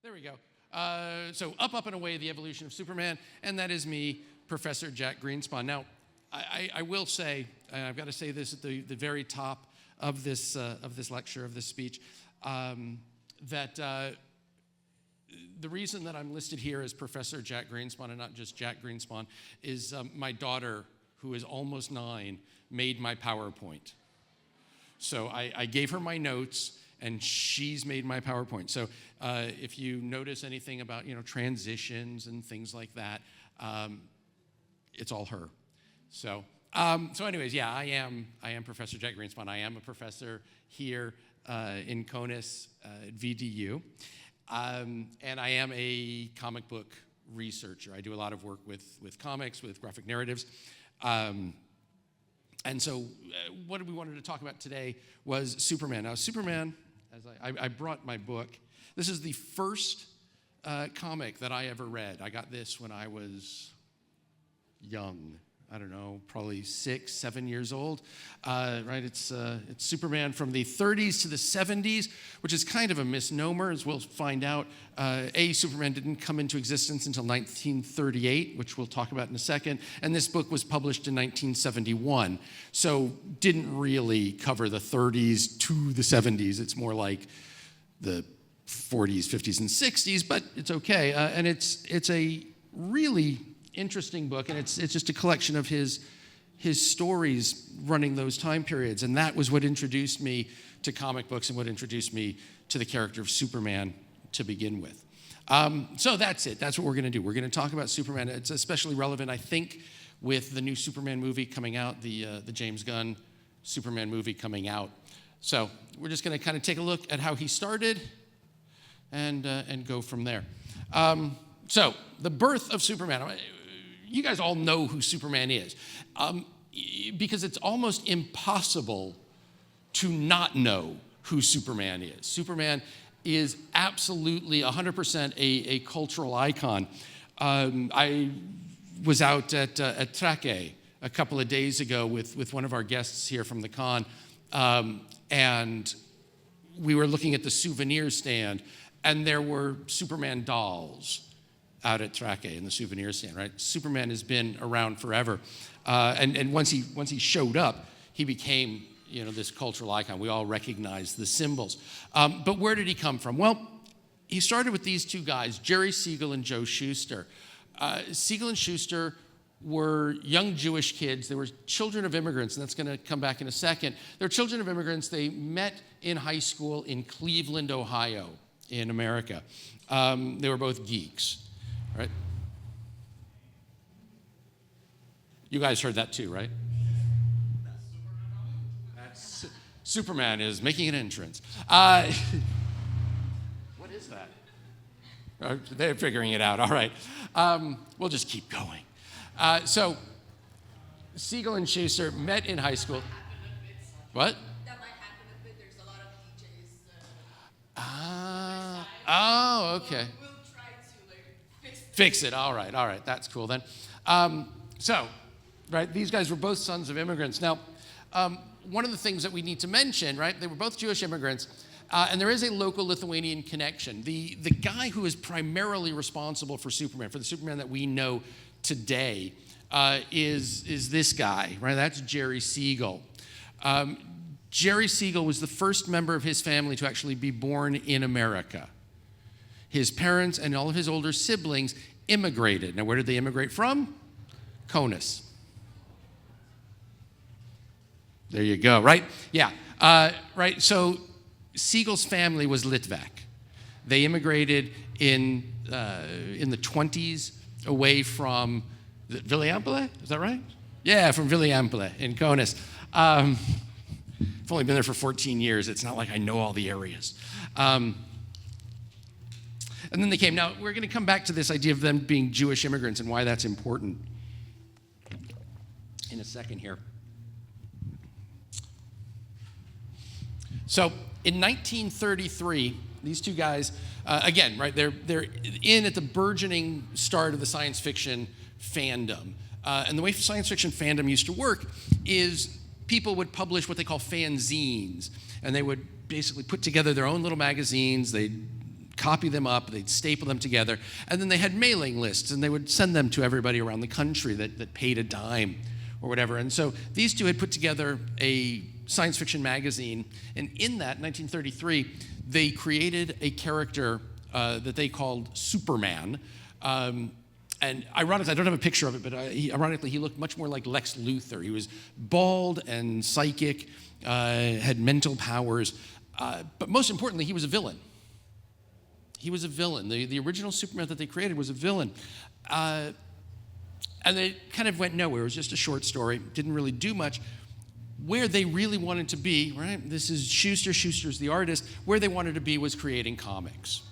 There we go. So up and away, the evolution of Superman, and that is me, Professor Jaq Greenspon. Now, I will say, and I've got to say this at the very top of this lecture, of this speech, that the reason that I'm listed here as Professor Jaq Greenspon and not just Jaq Greenspon is my daughter, who is almost 9, made my PowerPoint. So I gave her my notes, and she's made my PowerPoint. So if you notice anything about transitions and things like that, it's all her. So anyways, yeah, I am Professor Jaq Greenspon. I am a professor here in CONUS at VDU, and I am a comic book researcher. I do a lot of work with comics, with graphic narratives. And so what we wanted to talk about today was Superman. Now, Superman, as I brought my book. This is the first comic that I ever read. I got this when I was young. I don't know, probably 6, 7 years old, right? It's Superman from the 30s to the 70s, which is kind of a misnomer, as we'll find out. Superman didn't come into existence until 1938, which we'll talk about in a second, and this book was published in 1971, so didn't really cover the 30s to the 70s. It's more like the 40s, 50s, and 60s, but it's okay, and it's a really interesting book, and it's just a collection of his stories running those time periods, and that was what introduced me to comic books and what introduced me to the character of Superman to begin with. So that's it. That's what we're going to do. We're going to talk about Superman. It's especially relevant, I think, with the new Superman movie coming out, the James Gunn Superman movie coming out. So we're just going to kind of take a look at how he started and go from there. So the birth of Superman. You guys all know who Superman is, because it's almost impossible to not know who Superman is. Superman is absolutely 100% a cultural icon. I was out at Trake a couple of days ago with one of our guests here from the con, and we were looking at the souvenir stand, and there were Superman dolls out at Trake in the souvenir stand, right? Superman has been around forever. And once he showed up, he became, this cultural icon. We all recognize the symbols. But where did he come from? Well, he started with these two guys, Jerry Siegel and Joe Shuster. Siegel and Shuster were young Jewish kids. They were children of immigrants, and that's going to come back in a second. They're children of immigrants. They met in high school in Cleveland, Ohio, in America. They were both geeks. Right? You guys heard that too, right? Superman is making an entrance. What is that? They're figuring it out. All right. We'll just keep going. So Siegel and Shuster met in high school. What? That might happen a bit. There's a lot of DJs. Okay. Fix it. All right. That's cool then. Right, these guys were both sons of immigrants. Now, one of the things that we need to mention, right, they were both Jewish immigrants, and there is a local Lithuanian connection. The guy who is primarily responsible for Superman, for the Superman that we know today, is this guy, right? That's Jerry Siegel. Jerry Siegel was the first member of his family to actually be born in America. His parents and all of his older siblings immigrated. Now, where did they immigrate from? CONUS. There you go, right? Yeah, right. So Siegel's family was Litvak. They immigrated in the 20s away from Vilijampolė, is that right? Yeah, from Vilijampolė in Kaunas. I've only been there for 14 years. It's not like I know all the areas. And then they came. Now, we're going to come back to this idea of them being Jewish immigrants and why that's important in a second here. So, in 1933, these two guys, again, right, they're in at the burgeoning start of the science fiction fandom. And the way science fiction fandom used to work is people would publish what they call fanzines, and they would basically put together their own little magazines. They'd copy them up, they'd staple them together, and then they had mailing lists, and they would send them to everybody around the country that paid a dime or whatever. And so these two had put together a science fiction magazine, and in that, 1933, they created a character that they called Superman. And ironically, I don't have a picture of it, but ironically, he looked much more like Lex Luthor. He was bald and psychic, had mental powers, but most importantly, he was a villain. He was a villain. The original Superman that they created was a villain. And it kind of went nowhere. It was just a short story. Didn't really do much. Where they really wanted to be, right? This is Schuster. Schuster's the artist. Where they wanted to be was creating comics.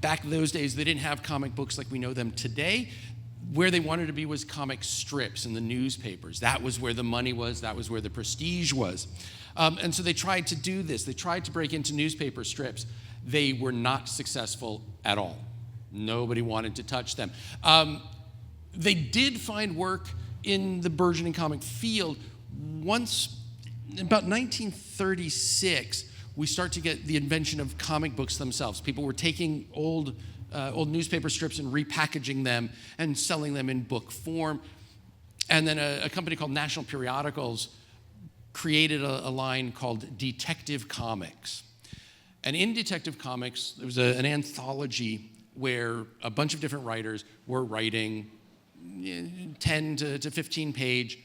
Back in those days, they didn't have comic books like we know them today. Where they wanted to be was comic strips in the newspapers. That was where the money was. That was where the prestige was. And so they tried to do this. They tried to break into newspaper strips. They were not successful at all. Nobody wanted to touch them. They did find work in the burgeoning comic field. Once, about 1936, we start to get the invention of comic books themselves. People were taking old newspaper strips and repackaging them and selling them in book form. And then a company called National Periodicals created a line called Detective Comics. And in Detective Comics, there was an anthology where a bunch of different writers were writing 10 to 15 page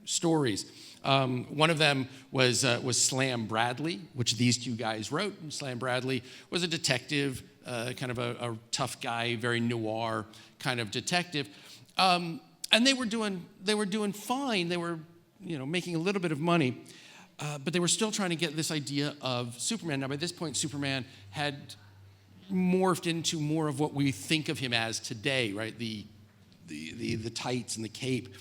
stories. One of them was Slam Bradley, which these two guys wrote. And Slam Bradley was a detective, kind of a tough guy, very noir kind of detective. And they were doing fine. They were, making a little bit of money, but they were still trying to get this idea of Superman. Now, by this point, Superman had morphed into more of what we think of him as today, right? The tights and the cape.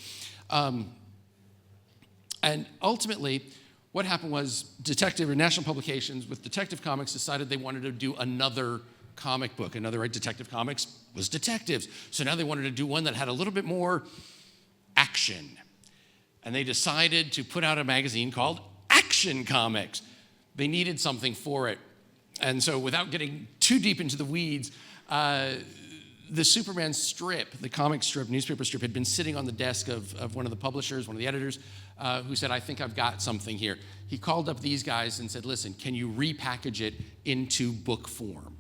And ultimately, what happened was National Publications with Detective Comics decided they wanted to do another comic book. Another Detective Comics was detectives. So now they wanted to do one that had a little bit more action. And they decided to put out a magazine called Action Comics. They needed something for it. And so without getting too deep into the weeds, the Superman strip, the comic strip, newspaper strip, had been sitting on the desk of one of the publishers, one of the editors, who said, I think I've got something here. He called up these guys and said, listen, can you repackage it into book form,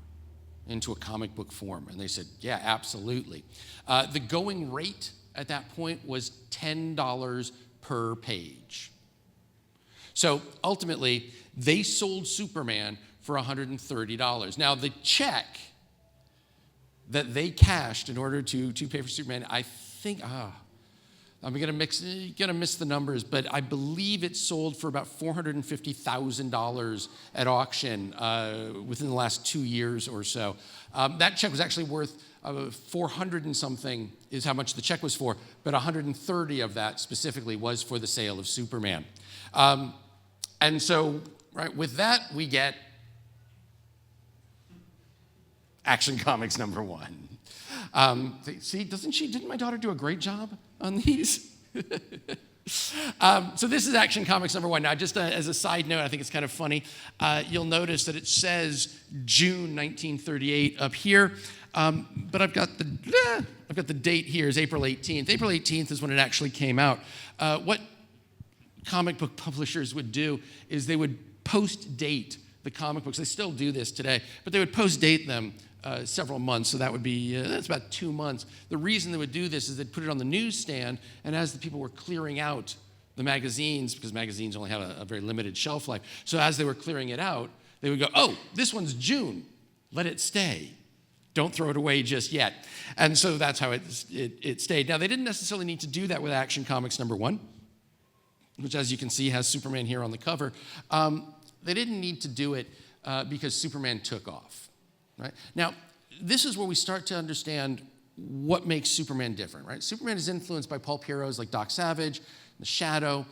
into a comic book form? And they said, yeah, absolutely. The going rate at that point was $10 per page. So ultimately, they sold Superman for $130. Now, the check that they cashed in order to pay for Superman, I think, I'm gonna miss the numbers, but I believe it sold for about $450,000 at auction within the last 2 years or so. That check was actually worth 400 and something is how much the check was for, but 130 of that specifically was for the sale of Superman. And so, right, with that, we get Action Comics #1. See, didn't my daughter do a great job on these? So this is Action Comics #1. Now, just as a side note, I think it's kind of funny. You'll notice that it says June 1938 up here, but I've got the date here is April 18th. April 18th is when it actually came out. What comic book publishers would do is they would post-date the comic books. They still do this today, but they would post-date them several months, so that would be, that's about 2 months. The reason they would do this is they'd put it on the newsstand, and as the people were clearing out the magazines, because magazines only have a very limited shelf life, so as they were clearing it out, they would go, oh, this one's June, let it stay. Don't throw it away just yet. And so that's how it stayed. Now, they didn't necessarily need to do that with Action Comics #1, which, as you can see, has Superman here on the cover. They didn't need to do it because Superman took off. Right? Now, this is where we start to understand what makes Superman different, right? Superman is influenced by pulp heroes like Doc Savage, The Shadow,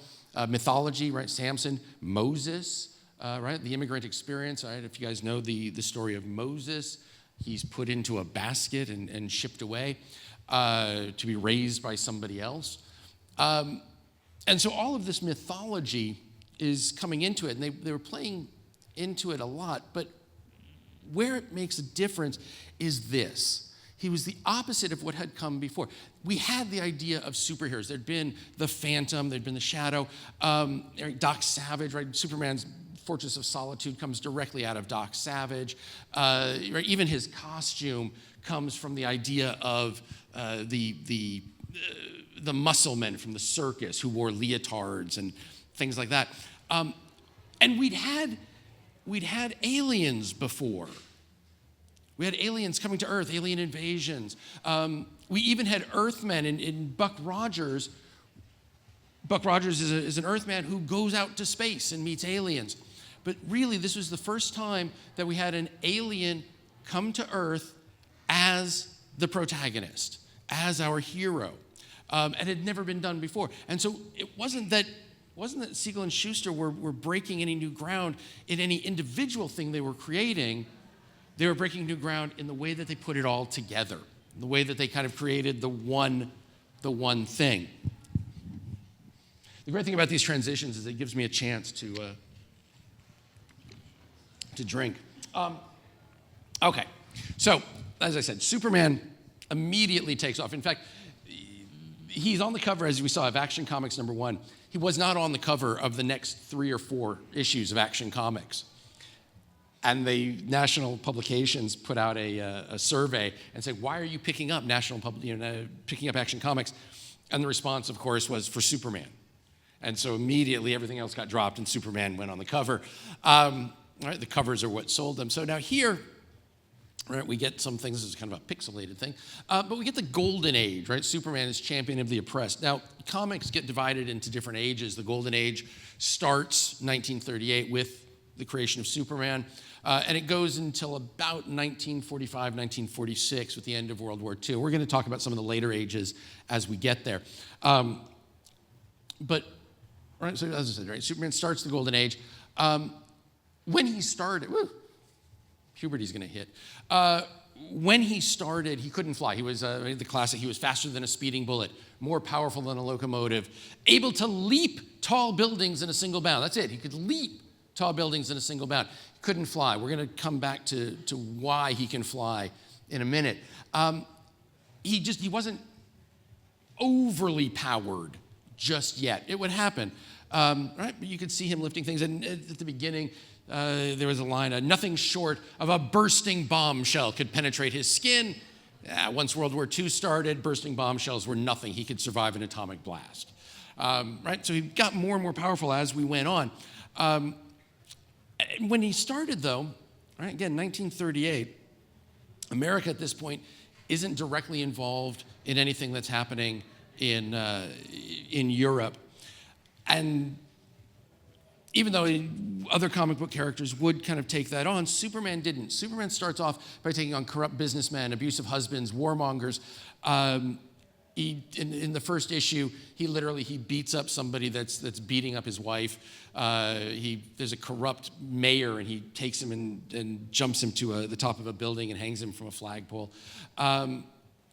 mythology, right? Samson, Moses, right? The immigrant experience, right? If you guys know the story of Moses, he's put into a basket and shipped away to be raised by somebody else. And so all of this mythology is coming into it, and they were playing into it a lot, but where it makes a difference is this. He was the opposite of what had come before. We had the idea of superheroes. There'd been the Phantom, there'd been the Shadow, Doc Savage, right? Superman's Fortress of Solitude comes directly out of Doc Savage. Right? Even his costume comes from the idea of the muscle men from the circus who wore leotards and things like that. And we'd had aliens before. We had aliens coming to Earth, alien invasions. We even had Earthmen in Buck Rogers. Buck Rogers is an Earthman who goes out to space and meets aliens. But really, this was the first time that we had an alien come to Earth as the protagonist, as our hero. And it had never been done before. And so it wasn't that Siegel and Shuster were breaking any new ground in any individual thing they were creating. They were breaking new ground in the way that they put it all together, the way that they kind of created the one thing. The great thing about these transitions is it gives me a chance to drink. Okay, so as I said, Superman immediately takes off. In fact, he's on the cover, as we saw, of Action Comics #1. He was not on the cover of the next 3 or 4 issues of Action Comics. And the national publications put out a survey and said, why are you picking up picking up Action Comics? And the response, of course, was for Superman. And so immediately everything else got dropped and Superman went on the cover. Right, the covers are what sold them. So now here, right, we get some things, this is kind of a pixelated thing, but we get the golden age, right? Superman is champion of the oppressed. Now, comics get divided into different ages. The golden age starts 1938 with the creation of Superman, and it goes until about 1945, 1946 with the end of World War II. We're going to talk about some of the later ages as we get there. But, right, so as I said, right, Superman starts the golden age. When he started, puberty's going to hit. When he started, he couldn't fly. He was the classic. He was faster than a speeding bullet, more powerful than a locomotive, able to leap tall buildings in a single bound. That's it. He could leap tall buildings in a single bound. He couldn't fly. We're going to come back to why he can fly in a minute. He wasn't overly powered just yet. It would happen, right? But you could see him lifting things. And at the beginning, there was a line, nothing short of a bursting bombshell could penetrate his skin. Once World War II started, bursting bombshells were nothing. He could survive an atomic blast. Right? So he got more and more powerful as we went on. When he started, though, right, again, 1938, America at this point isn't directly involved in anything that's happening in Europe. And even though other comic book characters would kind of take that on, Superman didn't. Superman starts off by taking on corrupt businessmen, abusive husbands, warmongers. In the first issue, he beats up somebody that's beating up his wife. There's a corrupt mayor, and he takes him and jumps him to the top of a building and hangs him from a flagpole.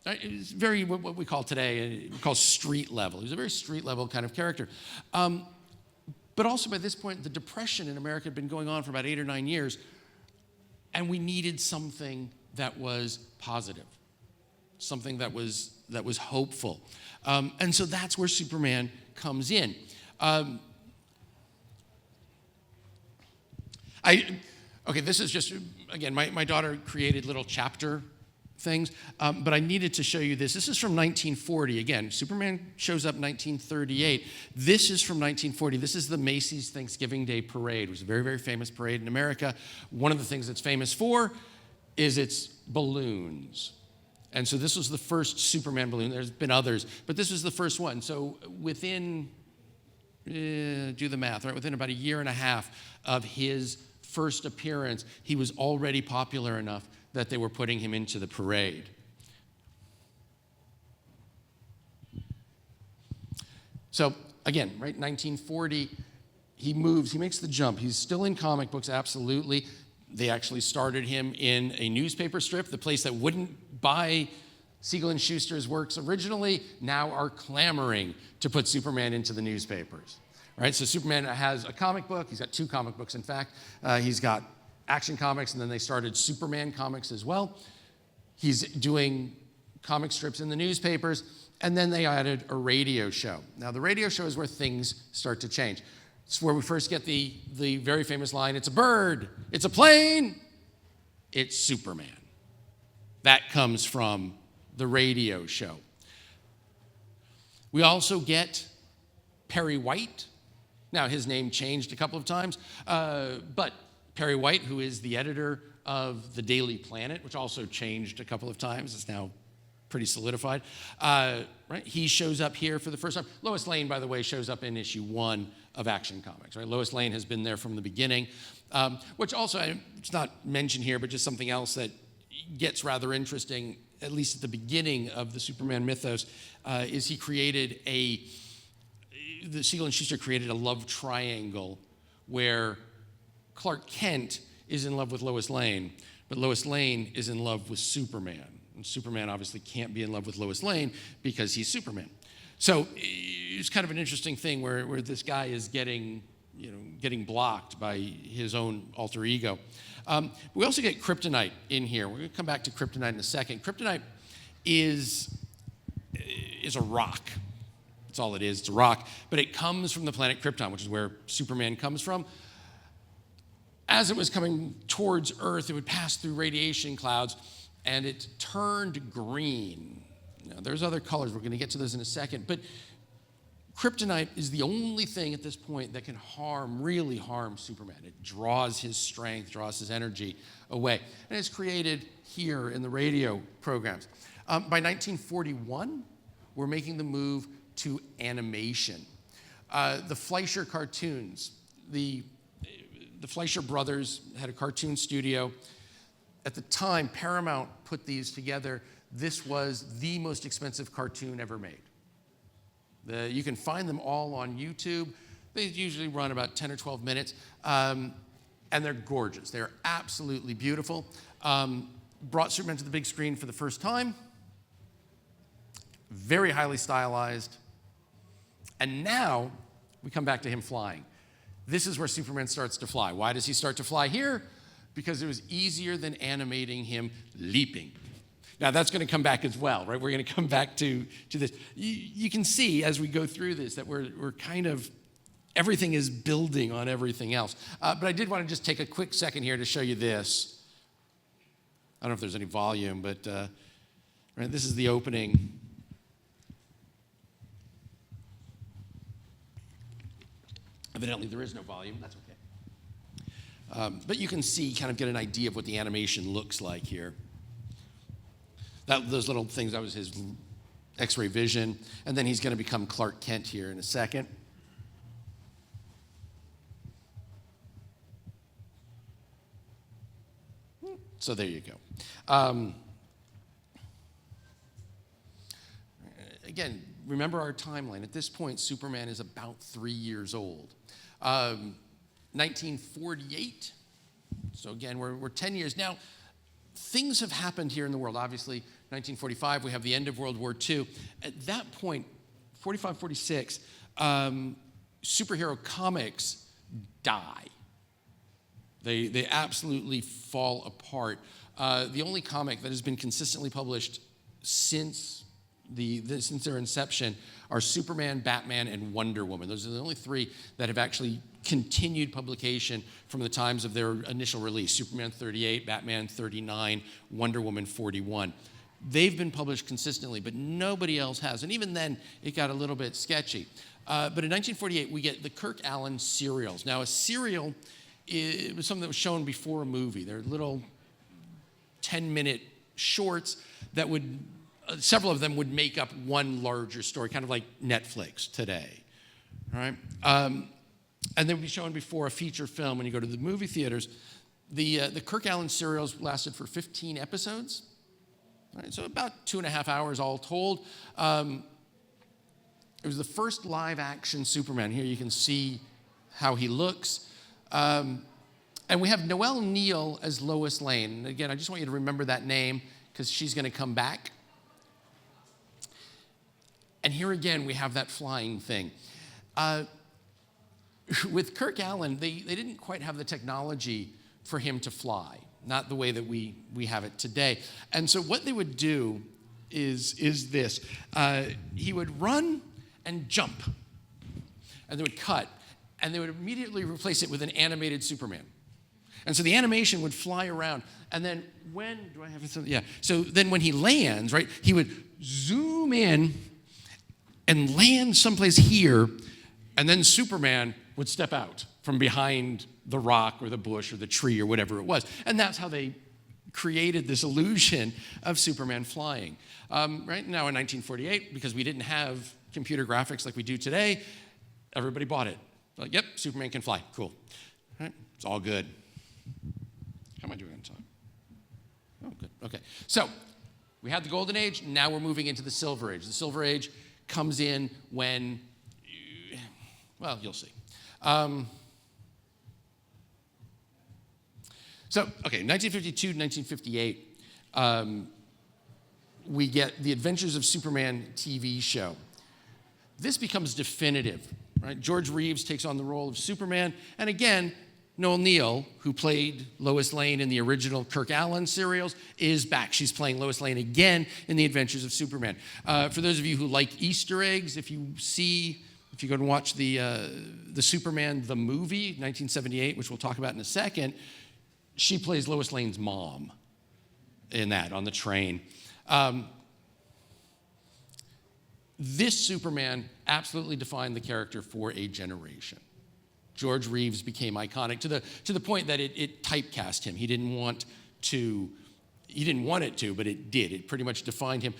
It's very what we call today, street level. He's a very street level kind of character. But also by this point, the Depression in America had been going on for about 8 or 9 years, and we needed something that was positive, something that was hopeful. And so that's where Superman comes in. This is just, again, my daughter created little chapter things, but I needed to show you this. This is from 1940. Again, Superman shows up 1938. This is from 1940. This is the Macy's Thanksgiving Day Parade. It was a very, very famous parade in America. One of the things it's famous for is its balloons. And so this was the first Superman balloon. There's been others, but this was the first one. So within, do the math, right? Within about a year and a half of his first appearance, he was already popular enough that they were putting him into the parade. So again, right, 1940, he makes the jump. He's still in comic books, absolutely. They actually started him in a newspaper strip. The place that wouldn't buy Siegel and Shuster's works originally now are clamoring to put Superman into the newspapers. Right? So Superman has a comic book. He's got 2 comic books, in fact. He's got Action Comics, and then they started Superman Comics as well. He's doing comic strips in the newspapers, and then they added a radio show. Now, the radio show is where things start to change. It's where we first get the very famous line, "It's a bird, it's a plane, it's Superman." That comes from the radio show. We also get Perry White. Now, his name changed a couple of times, but Perry White, who is the editor of the Daily Planet, which also changed a couple of times, it's now pretty solidified, right? He shows up here for the first time. Lois Lane, by the way, shows up in issue 1 of Action Comics, right? Lois Lane has been there from the beginning, which also, it's not mentioned here, but just something else that gets rather interesting, at least at the beginning of the Superman mythos, is he created the Siegel and Schuster created a love triangle where Clark Kent is in love with Lois Lane, but Lois Lane is in love with Superman. And Superman obviously can't be in love with Lois Lane because he's Superman. So it's kind of an interesting thing where this guy is getting blocked by his own alter ego. We also get kryptonite in here. We're going to come back to kryptonite in a second. Kryptonite is a rock. That's all it is. It's a rock. But it comes from the planet Krypton, which is where Superman comes from. As it was coming towards Earth, it would pass through radiation clouds, and it turned green. Now, there's other colors. We're going to get to those in a second. But kryptonite is the only thing at this point that can really harm Superman. It draws his strength, draws his energy away. And it's created here in the radio programs. By 1941, we're making the move to animation. The Fleischer cartoons, the Fleischer brothers had a cartoon studio. At the time, Paramount put these together. This was the most expensive cartoon ever made. You can find them all on YouTube. They usually run about 10 or 12 minutes, and they're gorgeous. They're absolutely beautiful. Brought Superman to the big screen for the first time. Very highly stylized. And now we come back to him flying. This is where Superman starts to fly. Why does he start to fly here? Because it was easier than animating him leaping. Now, that's going to come back as well, right? We're going to come back to this. You can see as we go through this that we're kind of, everything is building on everything else. But I did want to just take a quick second here to show you this. I don't know if there's any volume, but right, this is the opening. Evidently, there is no volume. That's okay. But you can see, kind of get an idea of what the animation looks like here. Those little things, that was his X-ray vision. And then he's going to become Clark Kent here in a second. So there you go. Again, remember our timeline. At this point, Superman is about 3 years old. 1948. So again, we're 10 years. Now, things have happened here in the world. Obviously, 1945, we have the end of World War II. At that point, 45, 46, superhero comics die. They absolutely fall apart. The only comic that has been consistently published since their inception are Superman, Batman, and Wonder Woman. Those are the only 3 that have actually continued publication from the times of their initial release. Superman 38, Batman 39, Wonder Woman 41. They've been published consistently, but nobody else has. And even then, it got a little bit sketchy. But in 1948, we get the Kirk Alyn serials. Now, a serial, it was something that was shown before a movie. They're little 10-minute shorts that would, several of them would make up one larger story, kind of like Netflix today, all right? And they would be shown before a feature film when you go to the movie theaters. The Kirk Alyn serials lasted for 15 episodes, right? So about 2.5 hours all told. It was the first live-action Superman. Here you can see how he looks. And we have Noelle Neal as Lois Lane. And again, I just want you to remember that name because she's going to come back. And here again, we have that flying thing. With Kirk Alyn, they didn't quite have the technology for him to fly, not the way that we have it today. And so what they would do is this. He would run and jump, and they would cut, and they would immediately replace it with an animated Superman. And so the animation would fly around, and then so then when he lands, right, he would zoom in and land someplace here, and then Superman would step out from behind the rock or the bush or the tree or whatever it was. And that's how they created this illusion of Superman flying. Right now in 1948, because we didn't have computer graphics like we do today, everybody bought it. Like, yep, Superman can fly, cool. Right? It's all good. How am I doing on time? Oh, good, okay. So we had the Golden Age, now we're moving into the Silver Age. The Silver Age comes in when, well, you'll see. So, okay, 1952 to 1958, we get the Adventures of Superman TV show. This becomes definitive, right? George Reeves takes on the role of Superman, and again, Noel Neill, who played Lois Lane in the original Kirk Alyn serials, is back. She's playing Lois Lane again in the Adventures of Superman. For those of you who like Easter eggs, if you go and watch the Superman, the movie, 1978, which we'll talk about in a second, she plays Lois Lane's mom in that, on the train. This Superman absolutely defined the character for a generation. George Reeves became iconic to the point that it typecast him. He didn't want it to, but it did. It pretty much defined him.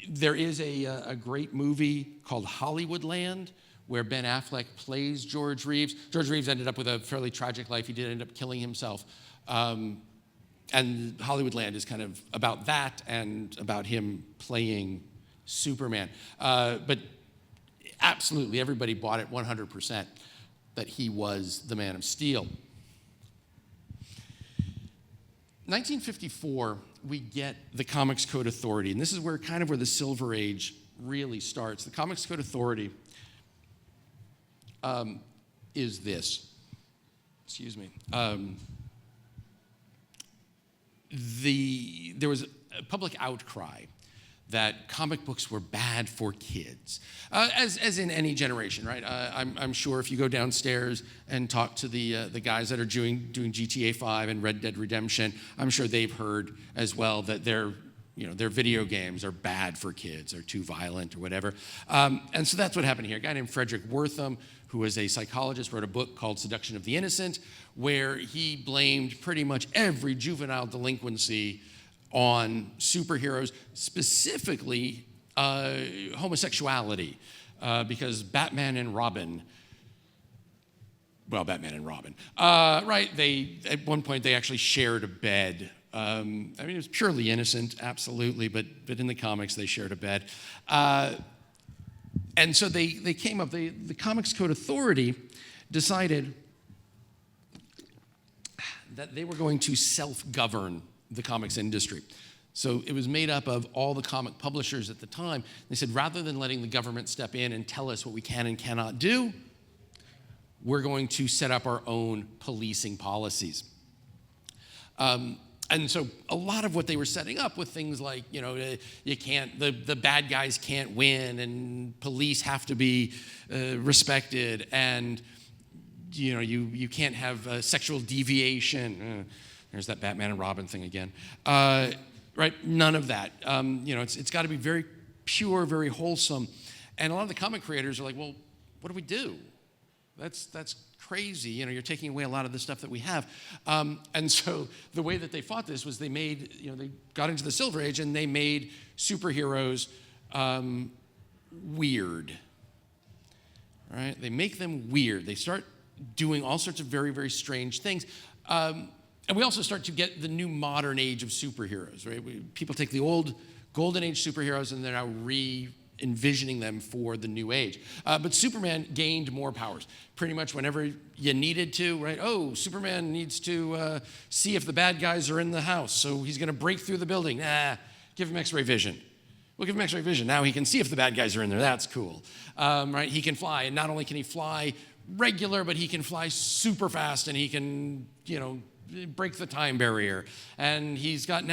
There is a great movie called Hollywoodland, where Ben Affleck plays George Reeves. George Reeves ended up with a fairly tragic life. He did end up killing himself. And Hollywoodland is kind of about that and about him playing Superman. But absolutely, everybody bought it 100% that he was the Man of Steel. 1954, we get the Comics Code Authority, and this is where the Silver Age really starts. The Comics Code Authority is this. Excuse me. There was a public outcry that comic books were bad for kids, as in any generation, right? I'm sure if you go downstairs and talk to the guys that are doing GTA 5 and Red Dead Redemption, I'm sure they've heard as well that their video games are bad for kids, or too violent or whatever. And so that's what happened here. A guy named Frederick Wortham, who was a psychologist, wrote a book called Seduction of the Innocent, where he blamed pretty much every juvenile delinquency on superheroes, specifically homosexuality, because Batman and Robin, right? At one point they actually shared a bed. I mean, it was purely innocent, absolutely, but in the comics they shared a bed. And so they came up, the Comics Code Authority decided that they were going to self-govern the comics industry. So it was made up of all the comic publishers at the time. They said, rather than letting the government step in and tell us what we can and cannot do, we're going to set up our own policing policies. And so a lot of what they were setting up with things like, you can't, the bad guys can't win, and police have to be respected, and you can't have sexual deviation. There's that Batman and Robin thing again. Right? None of that. It's got to be very pure, very wholesome. And a lot of the comic creators are like, well, what do we do? That's crazy. You're taking away a lot of the stuff that we have. And so the way that they fought this was they got into the Silver Age and they made superheroes weird. Right? They make them weird. They start doing all sorts of very, very strange things. And we also start to get the new modern age of superheroes, right? People take the old Golden Age superheroes and they're now re-envisioning them for the new age. But Superman gained more powers. Pretty much whenever you needed to, right? Oh, Superman needs to see if the bad guys are in the house, so he's going to break through the building. Give him X-ray vision. We'll give him X-ray vision. Now he can see if the bad guys are in there. That's cool, right? He can fly, and not only can he fly regular, but he can fly super fast and he can, break the time barrier. And he's got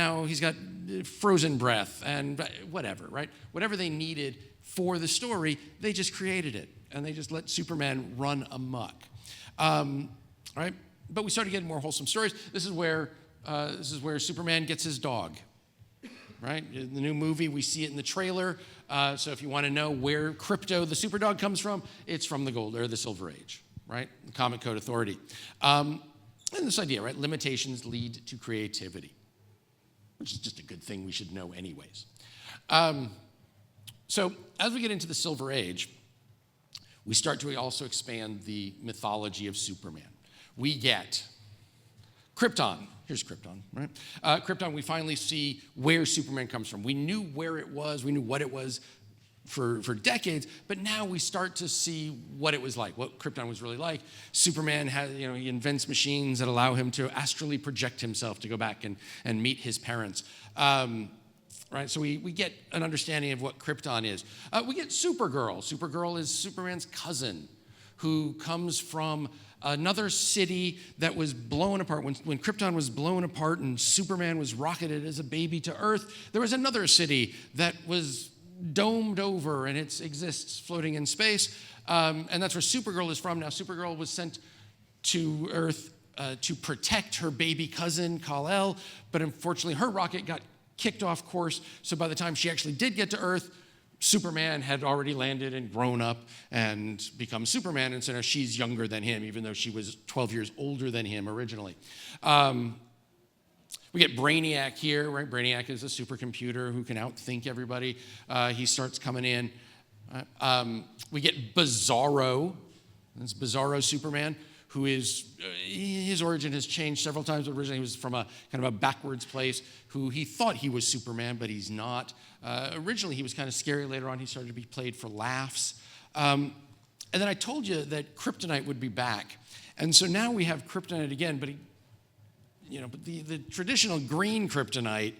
frozen breath and whatever, right? Whatever they needed for the story, they just created it. And they just let Superman run amok. Right? But we started getting more wholesome stories. This is where Superman gets his dog. Right? In the new movie, we see it in the trailer. So if you want to know where Krypto, the superdog, comes from, it's from the Silver Age, right? The Comic Code Authority. And this idea, right? Limitations lead to creativity, which is just a good thing we should know anyways. So as we get into the Silver Age, we start to also expand the mythology of Superman. We get Krypton. Here's Krypton, right? Krypton, we finally see where Superman comes from. We knew where it was, we knew what it was for decades, but now we start to see what it was like, what Krypton was really like. Superman has, he invents machines that allow him to astrally project himself to go back and meet his parents. Right, so we get an understanding of what Krypton is. We get Supergirl. Supergirl is Superman's cousin who comes from another city that was blown apart. When Krypton was blown apart and Superman was rocketed as a baby to Earth, there was another city that was domed over and it exists floating in space. And that's where Supergirl is from. Now, Supergirl was sent to Earth to protect her baby cousin, Kal-El, but unfortunately her rocket got kicked off course, so by the time she actually did get to Earth, Superman had already landed and grown up and become Superman, and so now she's younger than him, even though she was 12 years older than him originally. We get Brainiac here, right? Brainiac is a supercomputer who can outthink everybody. He starts coming in. We get Bizarro. That's Bizarro Superman, who is, his origin has changed several times. Originally, he was from a kind of a backwards place, who he thought he was Superman, but he's not. Originally, he was kind of scary. Later on, he started to be played for laughs. And then I told you that kryptonite would be back. And so now we have kryptonite again, but but the traditional green kryptonite,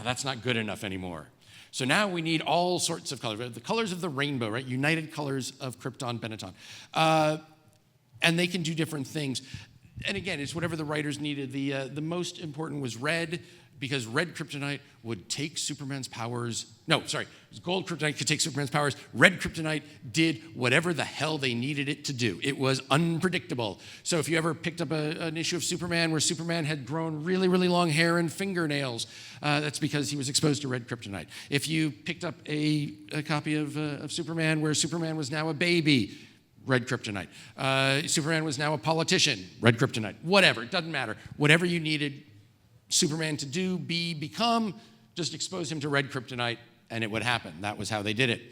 that's not good enough anymore. So now we need all sorts of colors, right? The colors of the rainbow, right? United colors of Krypton Benetton. And they can do different things. And again, it's whatever the writers needed. The most important was red, because red kryptonite would take Superman's powers. No, sorry, gold kryptonite could take Superman's powers. Red kryptonite did whatever the hell they needed it to do. It was unpredictable. So if you ever picked up an issue of Superman where Superman had grown really, really long hair and fingernails, that's because he was exposed to red kryptonite. If you picked up a copy of Superman where Superman was now a baby, red kryptonite. Superman was now a politician, red kryptonite. Whatever, it doesn't matter. Whatever you needed Superman to do, become, just expose him to red kryptonite and it would happen. That was how they did it.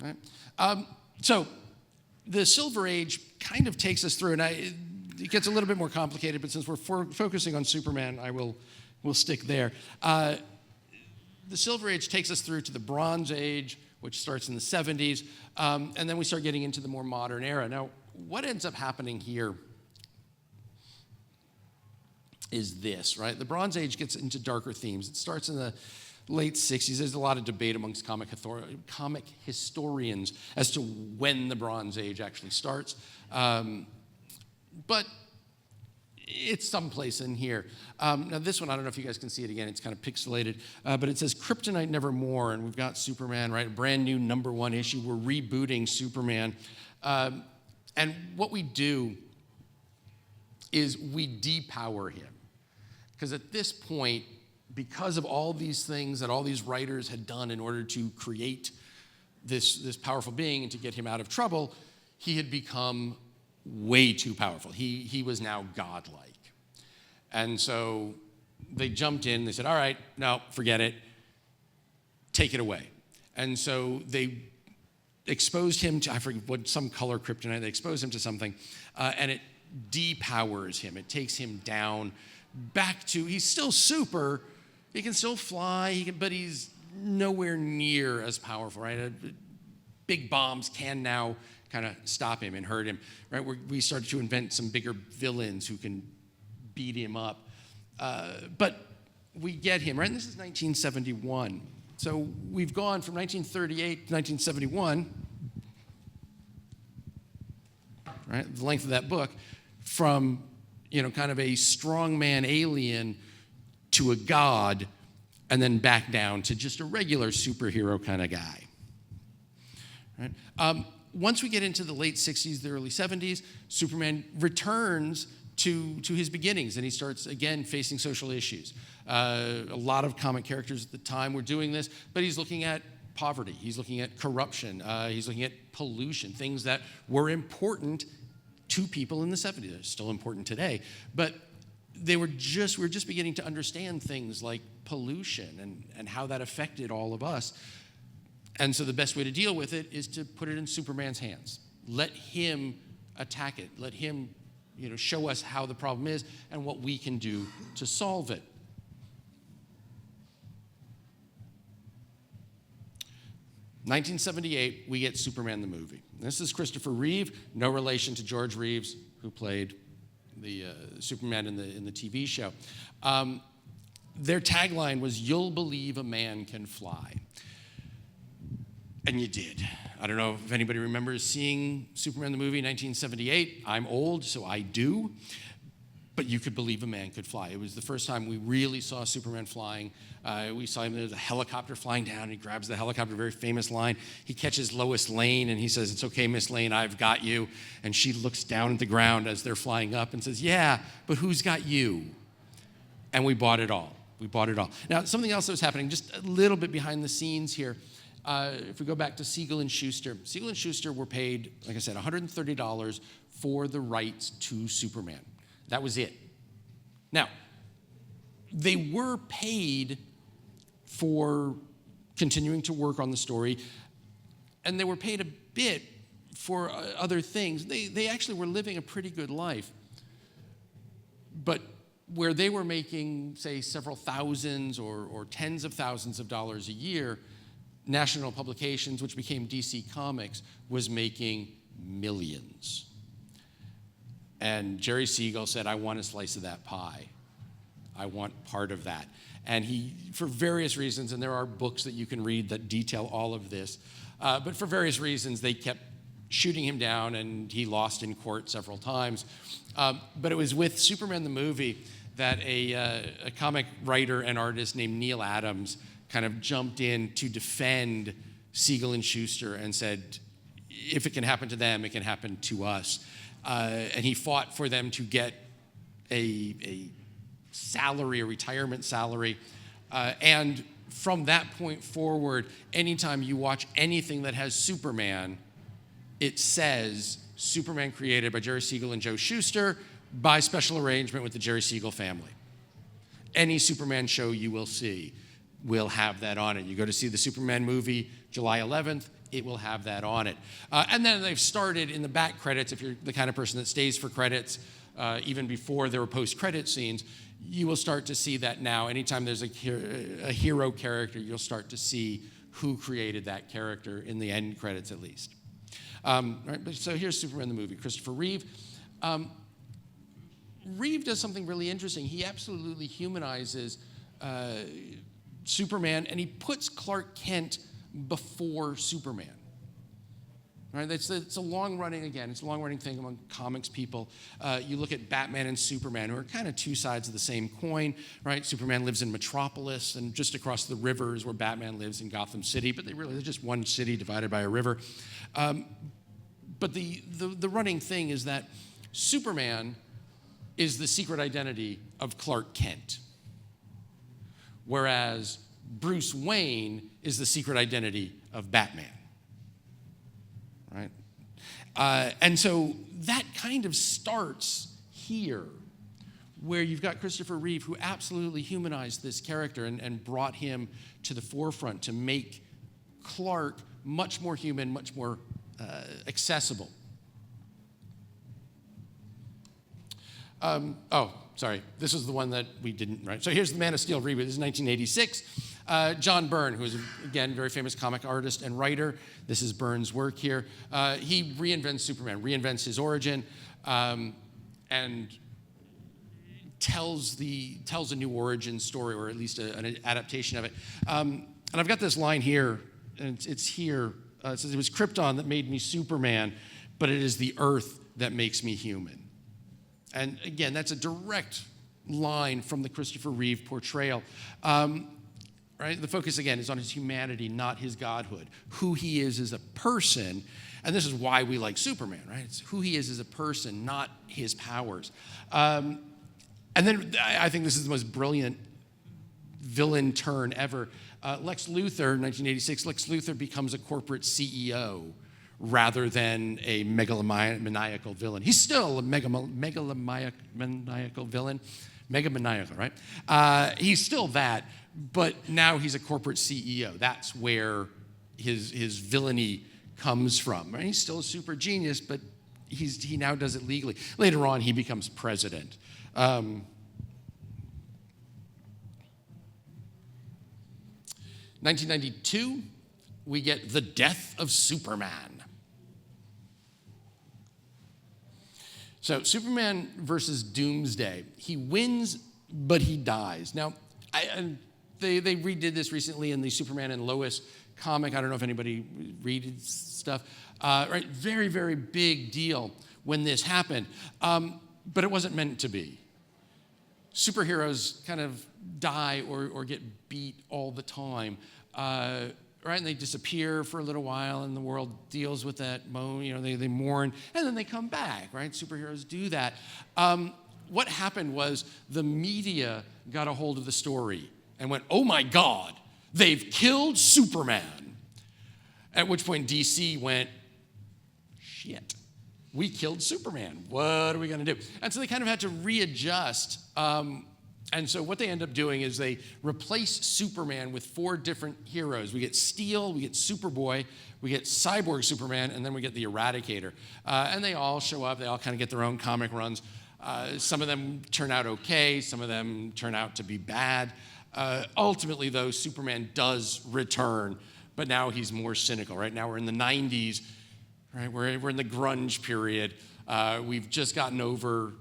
Right? So the Silver Age kind of takes us through, and it gets a little bit more complicated, but since we're focusing on Superman, we'll stick there. The Silver Age takes us through to the Bronze Age, which starts in the 70s, and then we start getting into the more modern era. Now, what ends up happening here is this, right? The Bronze Age gets into darker themes. It starts in the late 60s. There's a lot of debate amongst comic historians as to when the Bronze Age actually starts. But it's someplace in here. Now this one, I don't know if you guys can see it again. It's kind of pixelated, but it says Kryptonite Nevermore, and we've got Superman, right? A brand new #1 issue. We're rebooting Superman. And what we do is we depower him. Because at this point, because of all these things that all these writers had done in order to create this powerful being and to get him out of trouble, he had become way too powerful. He was now godlike. And so they jumped in, they said, all right, no, forget it, take it away. And so they exposed him to, I forget what, some color kryptonite, they exposed him to something, and it depowers him. It takes him down back to, he's still super, he can still fly, but he's nowhere near as powerful, right? Big bombs can now kind of stop him and hurt him, right? We started to invent some bigger villains who can beat him up. But we get him, right? And this is 1971. So we've gone from 1938 to 1971, right, the length of that book, from, kind of a strongman alien to a god, and then back down to just a regular superhero kind of guy. Right? Once we get into the late 60s, the early 70s, Superman returns to his beginnings, and he starts, again, facing social issues. A lot of comic characters at the time were doing this, but he's looking at poverty. He's looking at corruption. He's looking at pollution, things that were important to people in the 70s. They're still important today, but we were just beginning to understand things like pollution and how that affected all of us. And so the best way to deal with it is to put it in Superman's hands. Let him attack it. Let him, show us how the problem is and what we can do to solve it. In 1978, we get Superman the movie. This is Christopher Reeve, no relation to George Reeves, who played the Superman in the TV show. Their tagline was, "You'll believe a man can fly." And you did. I don't know if anybody remembers seeing Superman the movie in 1978. I'm old, so I do. But you could believe a man could fly. It was the first time we really saw Superman flying. We saw him, there's a helicopter flying down. He grabs the helicopter, very famous line. He catches Lois Lane, and he says, "It's okay, Miss Lane, I've got you." And she looks down at the ground as they're flying up and says, "Yeah, but who's got you?" And we bought it all. We bought it all. Now, something else that was happening, just a little bit behind the scenes here. If we go back to Siegel and Schuster, Siegel and Schuster were paid, like I said, $130 for the rights to Superman. That was it. Now, they were paid for continuing to work on the story, and they were paid a bit for other things. They actually were living a pretty good life. But where they were making, say, several thousands or tens of thousands of dollars a year, National Publications, which became DC Comics, was making millions. And Jerry Siegel said, "I want a slice of that pie. I want part of that." And he, for various reasons, and there are books that you can read that detail all of this, but for various reasons, they kept shooting him down, and he lost in court several times. But it was with Superman the movie that a comic writer and artist named Neil Adams kind of jumped in to defend Siegel and Schuster and said, if it can happen to them, it can happen to us. And he fought for them to get a salary, a retirement salary. And from that point forward, anytime you watch anything that has Superman, it says Superman created by Jerry Siegel and Joe Shuster by special arrangement with the Jerry Siegel family. Any Superman show you will see will have that on it. You go to see the Superman movie July 11th, it will have that on it. And then they've started in the back credits, if you're the kind of person that stays for credits, even before there were post-credit scenes, you will start to see that now. Anytime there's a hero character, you'll start to see who created that character in the end credits at least. Right, so here's Superman the movie, Christopher Reeve. Reeve does something really interesting. He absolutely humanizes Superman, and he puts Clark Kent before Superman. Right? It's a long-running thing among comics people. You look at Batman and Superman, who are kind of two sides of the same coin, right? Superman lives in Metropolis, and just across the river is where Batman lives in Gotham City, but they're just one city divided by a river. But the running thing is that Superman is the secret identity of Clark Kent, whereas Bruce Wayne is the secret identity of Batman. Right? And so that kind of starts here, where you've got Christopher Reeve, who absolutely humanized this character and brought him to the forefront to make Clark much more human, much more accessible. Sorry, this is the one that we didn't, right? So here's the Man of Steel reboot. This is 1986. John Byrne, who is, again, very famous comic artist and writer. This is Byrne's work here. He reinvents Superman, reinvents his origin, and tells a new origin story, or at least an adaptation of it. And I've got this line here, and it's here. It says, "It was Krypton that made me Superman, but it is the earth that makes me human." And again, that's a direct line from the Christopher Reeve portrayal. Right? The focus, again, is on his humanity, not his godhood. Who he is as a person, and this is why we like Superman, right? It's who he is as a person, not his powers. And then I think this is the most brilliant villain turn ever. Lex Luthor, 1986, Lex Luthor becomes a corporate CEO rather than a megalomaniacal villain. He's still a megalomaniacal villain. Megamaniacal, right? He's still that, but now he's a corporate CEO. That's where his villainy comes from. Right? He's still a super genius, but he now does it legally. Later on, he becomes president. 1992, we get The Death of Superman. So Superman versus Doomsday. He wins, but he dies. Now, they redid this recently in the Superman and Lois comic. I don't know if anybody reads stuff. Right, very, very big deal when this happened. But it wasn't meant to be. Superheroes kind of die or get beat all the time. Right, and they disappear for a little while, and the world deals with that. They mourn, and then they come back. Right, superheroes do that. What happened was the media got a hold of the story and went, "Oh my God, they've killed Superman." At which point DC went, "Shit, we killed Superman. What are we going to do?" And so they kind of had to readjust. And so what they end up doing is they replace Superman with 4 different heroes. We get Steel, we get Superboy, we get Cyborg Superman, and then we get the Eradicator. And they all show up. They all kind of get their own comic runs. Some of them turn out okay. Some of them turn out to be bad. Ultimately, though, Superman does return, but now he's more cynical. Right now we're in the 90s. Right, we're in the grunge period. We've just gotten over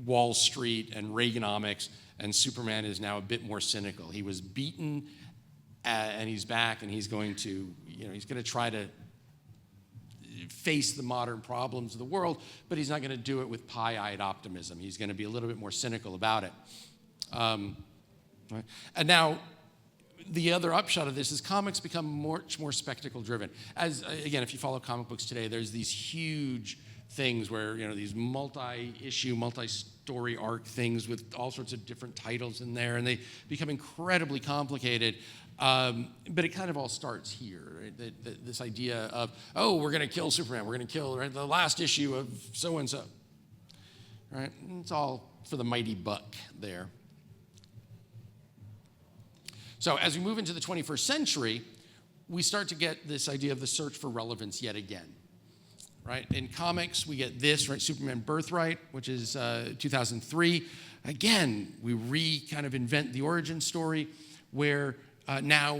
Wall Street and Reaganomics. And Superman is now a bit more cynical. He was beaten, and he's back, and he's going to try to face the modern problems of the world, but he's not going to do it with pie-eyed optimism. He's going to be a little bit more cynical about it. Right? And now, the other upshot of this is comics become much more spectacle-driven. As again, if you follow comic books today, there's these huge things where these multi-issue, multi-story arc things with all sorts of different titles in there, and they become incredibly complicated. But it kind of all starts here, right? This idea of, oh, we're going to kill Superman, we're going to kill the last issue of so and so, right? And it's all for the mighty buck there. So as we move into the 21st century, we start to get this idea of the search for relevance yet again. Right? In comics, we get this, right? Superman Birthright, which is 2003. Again, we kind of invent the origin story where now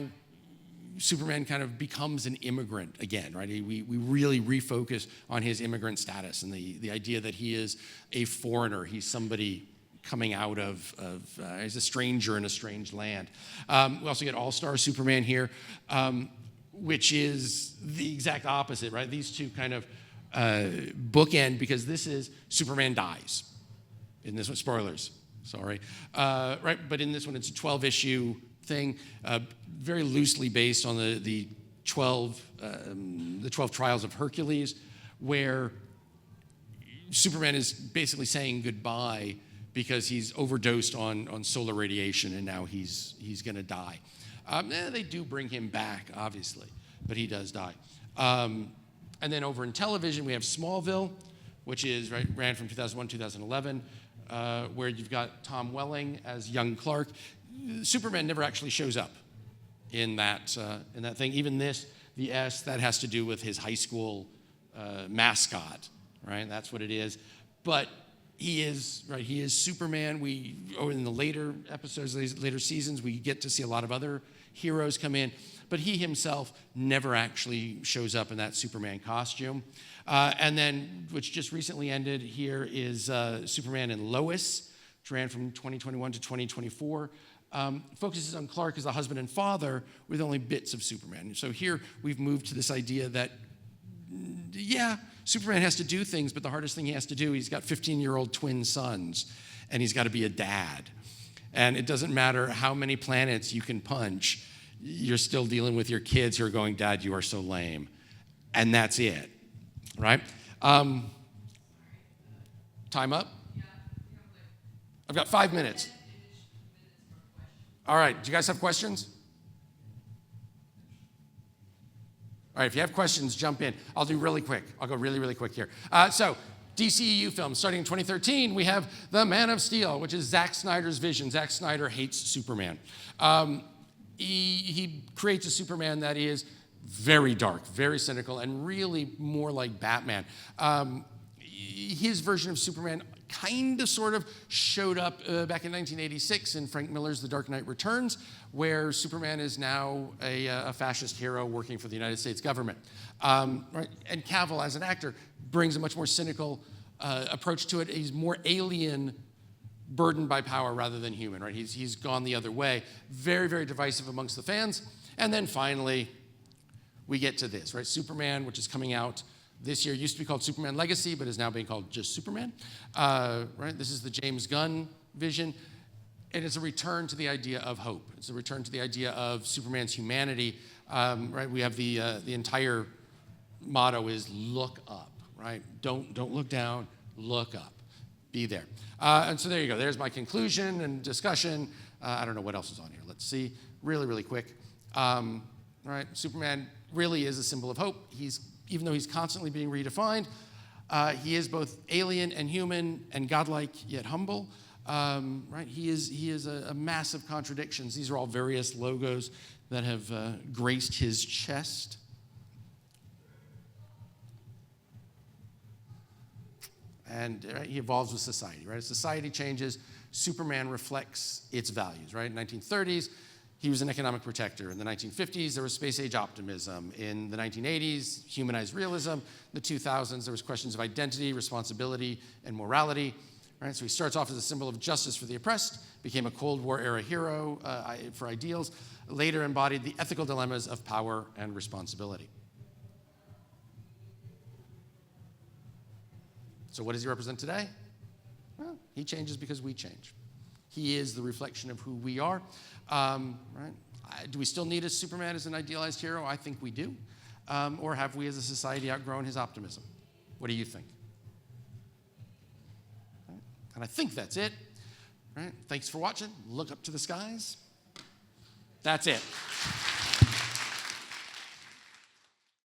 Superman kind of becomes an immigrant again, right? We really refocus on his immigrant status and the idea that he is a foreigner. He's somebody coming out of he's a stranger in a strange land. We also get All-Star Superman here, which is the exact opposite, right? These two kind of bookend, because this is Superman dies. In this one, spoilers, sorry. Right, but in this one, it's a 12-issue thing, very loosely based on the 12 trials of Hercules, where Superman is basically saying goodbye because he's overdosed on solar radiation, and now he's going to die. They do bring him back, obviously, but he does die. And then over in television, we have Smallville, which ran from 2001 to 2011, where you've got Tom Welling as young Clark. Superman never actually shows up in that thing. Even the S, that has to do with his high school mascot, right? That's what it is. But he is Superman. In the later episodes, these later seasons, we get to see a lot of other heroes come in. But he himself never actually shows up in that Superman costume. And then, which just recently ended here, is Superman and Lois, which ran from 2021 to 2024. focuses on Clark as a husband and father with only bits of Superman. So here we've moved to this idea that, yeah, Superman has to do things, but the hardest thing he has to do, he's got 15-year-old twin sons, and he's got to be a dad. And it doesn't matter how many planets you can punch, you're still dealing with your kids who are going, Dad, you are so lame. And that's it, right? Time up? I've got 5 minutes. All right, do you guys have questions? All right, if you have questions, jump in. I'll do really quick. I'll go really, really quick here. So, DCEU films, starting in 2013, we have The Man of Steel, which is Zack Snyder's vision. Zack Snyder hates Superman. He creates a Superman that is very dark, very cynical, and really more like Batman. His version of Superman kind of sort of showed up back in 1986 in Frank Miller's The Dark Knight Returns, where Superman is now a fascist hero working for the United States government. Right? And Cavill, as an actor, brings a much more cynical approach to it. He's more alien, burdened by power rather than human. Right? He's gone the other way. Very, very divisive amongst the fans. And then finally, we get to this, right? Superman, which is coming out this year, used to be called Superman Legacy, but is now being called just Superman. Right? This is the James Gunn vision. And it's a return to the idea of hope. It's a return to the idea of Superman's humanity. Right? We have the entire motto is look up, right? Don't look down, look up. Be there. And so there you go. There's my conclusion and discussion. I don't know what else is on here. Let's see. Really, really quick. Right? Superman really is a symbol of hope. Even though he's constantly being redefined, he is both alien and human and godlike yet humble. Right? He is a massive contradictions. These are all various logos that have graced his chest. And he evolves with society, right? As society changes, Superman reflects its values, right? In the 1930s, he was an economic protector. In the 1950s, there was space-age optimism. In the 1980s, humanized realism. In the 2000s, there was questions of identity, responsibility, and morality. Right? So he starts off as a symbol of justice for the oppressed, became a Cold War-era hero for ideals, later embodied the ethical dilemmas of power and responsibility. So what does he represent today? Well, he changes because we change. He is the reflection of who we are. Right? Do we still need a Superman as an idealized hero? I think we do. Or have we as a society outgrown his optimism? What do you think? Right? And I think that's it. Right? Thanks for watching. Look up to the skies. That's it.